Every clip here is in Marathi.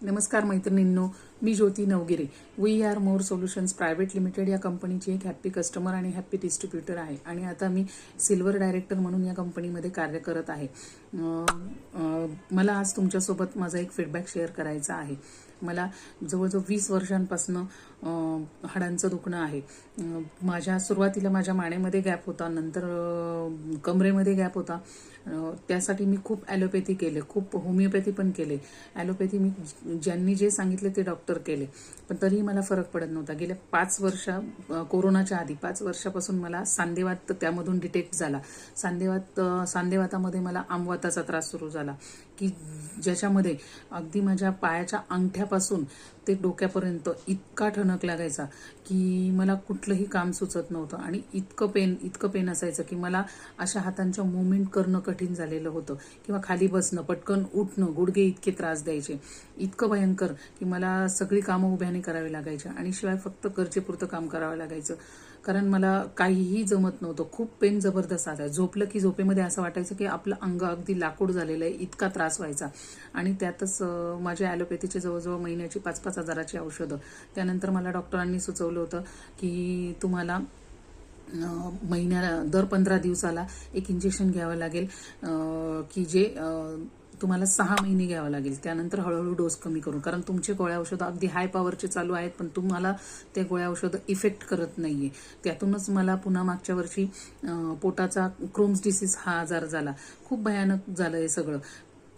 नमस्कार मैत्रिणींनो, मी Jyoti Navgire. We are more solutions private limited या कंपनीची एक हॅप्पी कस्टमर आणि हॅप्पी डिस्ट्रीब्युटर आहे आणि आता मी सिल्वर डायरेक्टर म्हणून या कंपनीमध्ये कार्य करत आहे. मला आज तुमच्यासोबत माझा एक फीडबॅक शेअर करायचा आहे. मला जवळजवळ 20 वर्षांपासून हाडांचं दुखणं आहे. सुरुवातीला माझ्या मानेमध्ये गॅप होता, नंतर कमरेमध्ये गॅप होता. त्यासाठी मी खूप ॲलोपॅथी केले, खूप होमिओपॅथी पण केले. ॲलोपॅथी मी ज्यांनी जे सांगितले ते डॉक्टर केले, पण तरीही मला फरक पडत नव्हता. गेल्या 5 वर्ष, कोरोनाच्या आधी 5 वर्षापासून मला सांधेवात त्यामधून डिटेक्ट झाला. सांधेवातामध्ये मला आमवाताचा त्रास सुरू झाला की ज्याच्यामध्ये अगदी माझ्या पायाच्या अंगठ्यापासून ते डोक्यापर्यंत इतका ठणक लागायचा की मला कुठलंही काम सुचत नव्हतं आणि इतकं पेन असायचं की मला अशा हातांच्या मुवमेंट करणं कठीण झालेलं होतं किंवा खाली बसणं, पटकन उठणं, गुडघे इतके त्रास द्यायचे, इतकं भयंकर की मला सगळी कामं उभ्याने करावी लागायची आणि शिवाय फक्त गरजेपुरतं काम करावं लागायचं, कारण मला काहीही जमत नव्हतं. खूप पेन जबरदस्त आहे. झोपलं की झोपेमध्ये असं वाटायचं की आपलं अंग अगदी लाकूड झालेलं आहे, इतका त्रास व्हायचा. आणि त्यातच माझ्या ॲलोपॅथीचे जवळजवळ महिन्याची 5-5 हजाराची औषधं. त्यानंतर मला डॉक्टरांनी सुचवलं होतं की तुम्हाला दर 15 दिवसाला एक इंजेक्शन घ्यावं लागेल की जे तुम्हाला 6 महिने घ्यावं लागेल. त्यानंतर हळूहळू डोस कमी करून, कारण तुमचे गोळ्या औषधं अगदी हाय पॉवरचे चालू आहेत पण तुम्हाला त्या गोळ्या औषधं इफेक्ट करत नाहीये. त्यातूनच मला पुन्हा मागच्या वर्षी पोटाचा क्रोम्स डिसीज हा आजार झाला. खूप भयानक झालं हे सगळं.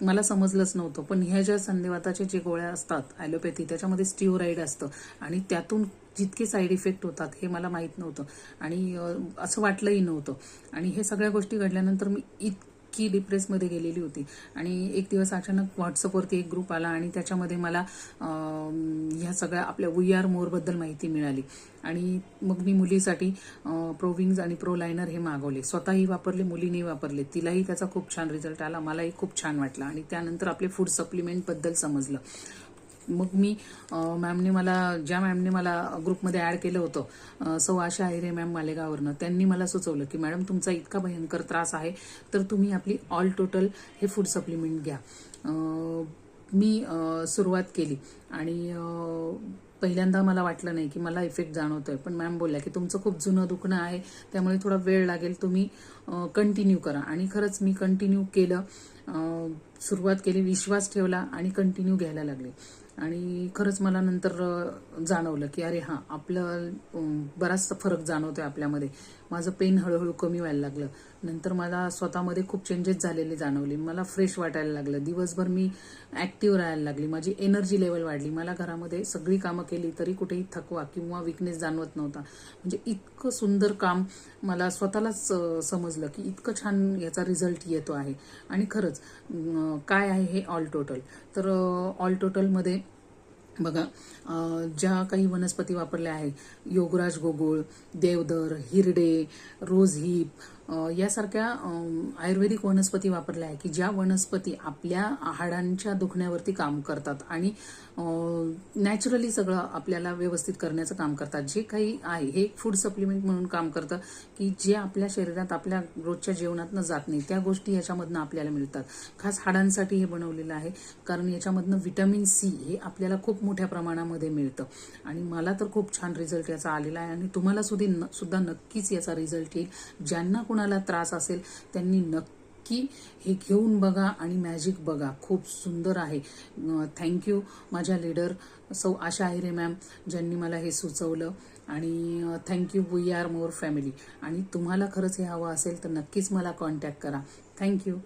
मला समजलंच नव्हतं, पण ह्या ज्या संधिवाताच्या जे गोळ्या असतात ॲलोपॅथी, त्याच्यामध्ये स्टिओराईड असतं आणि त्यातून जितके साईड इफेक्ट होतात हे मला माहीत नव्हतं आणि असं वाटलंही नव्हतं. आणि हे सगळ्या गोष्टी घडल्यानंतर मी इतकी डिप्रेसमध्ये गेलेली होती आणि एक दिवस अचानक व्हॉट्सअपवरती एक ग्रुप आला आणि त्याच्यामध्ये मला ह्या सगळ्या आपल्या वी आर मोरबद्दल माहिती मिळाली आणि मग मी मुलीसाठी प्रोविंग्ज आणि प्रो लायनर हे मागवले. स्वतःही वापरले, मुलीने वापरले, तिलाही त्याचा खूप छान रिझल्ट आला, मलाही खूप छान वाटलं. आणि त्यानंतर आपले फूड सप्लिमेंटबद्दल समजलं. मग मी ज्या मॅमने मला ग्रुपमध्ये ॲड केलं होतं, सौ आशा आहिरे मॅम मालेगाववरनं, त्यांनी मला सुचवलं की मॅडम तुमचा इतका भयंकर त्रास आहे तर तुम्ही आपली ऑल टोटल हे फूड सप्लिमेंट घ्या. मी सुरुवात केली आणि पहिल्यांदा मला वाटलं नाही की मला इफेक्ट जाणवतोय, पण मॅम बोलल्या की तुमचं खूप जुनं दुखणं आहे त्यामुळे थोडा वेळ लागेल, तुम्ही कंटिन्यू करा. आणि खरंच मी कंटिन्यू केलं, सुरुवात केली, विश्वास ठेवला आणि कंटिन्यू घ्यायला लागले. आणि खरंच मला नंतर जाणवलं की अरे हां, आपलं बराचसा फरक जाणवतोय आपल्यामध्ये. माझं पेन हळूहळू कमी व्हायला लागलं. नंतर मला स्वतःमध्ये खूप चेंजेस झालेले जाणवले. मला फ्रेश वाटायला लागलं, दिवसभर मी ॲक्टिव्ह राहायला लागली, माझी एनर्जी लेवल वाढली. मला घरामध्ये सगळी कामं केली तरी कुठेही थकवा किंवा विकनेस जाणवत नव्हता. म्हणजे इतकं सुंदर काम मला स्वतःलाच समजलं की इतकं छान याचा रिझल्ट येतो आहे. आणि खरंच काय आहे हे ऑल टोटल, तर ऑल टोटलमध्ये बघा, ज्या काही वनस्पती वापरल्या आहेत, योगराज गोगोळ, देवदर, हिरडे, रोज हिप यासारख्या आयुर्वेदिक वनस्पती वापरल्या आहे की ज्या वनस्पती आपल्या हाडांच्या दुखण्यावरती काम करतात आणि नॅचरली सगळं आपल्याला व्यवस्थित करण्याचं काम करतात. जे काही आहे हे फूड सप्लिमेंट म्हणून काम करतं की जे आपल्या शरीरात आपल्या रोजच्या जेवणातनं जात नाही, त्या गोष्टी याच्यामधनं आपल्याला मिळतात. खास हाडांसाठी हे बनवलेलं आहे, कारण याच्यामधनं व्हिटॅमिन सी हे आपल्याला खूप मोठ्या प्रमाणामध्ये मिळतं आणि मला तर खूप छान रिझल्ट याचा आलेला आहे आणि तुम्हाला सुद्धा नक्कीच याचा रिझल्ट येईल. ज्यांना कुणाला त्रास असेल त्यांनी नक्की हे घेऊन बघा आणि मॅजिक बघा, खूप सुंदर आहे. थँक्यू माझ्या लीडर सौ आशा आहिरे मॅम, ज्यांनी मला हे सुचवलं. आणि thank you we are more family. आणि तुम्हाला खरंच हे हवं असेल तर नक्कीच मला कॉन्टॅक्ट करा. थँक्यू.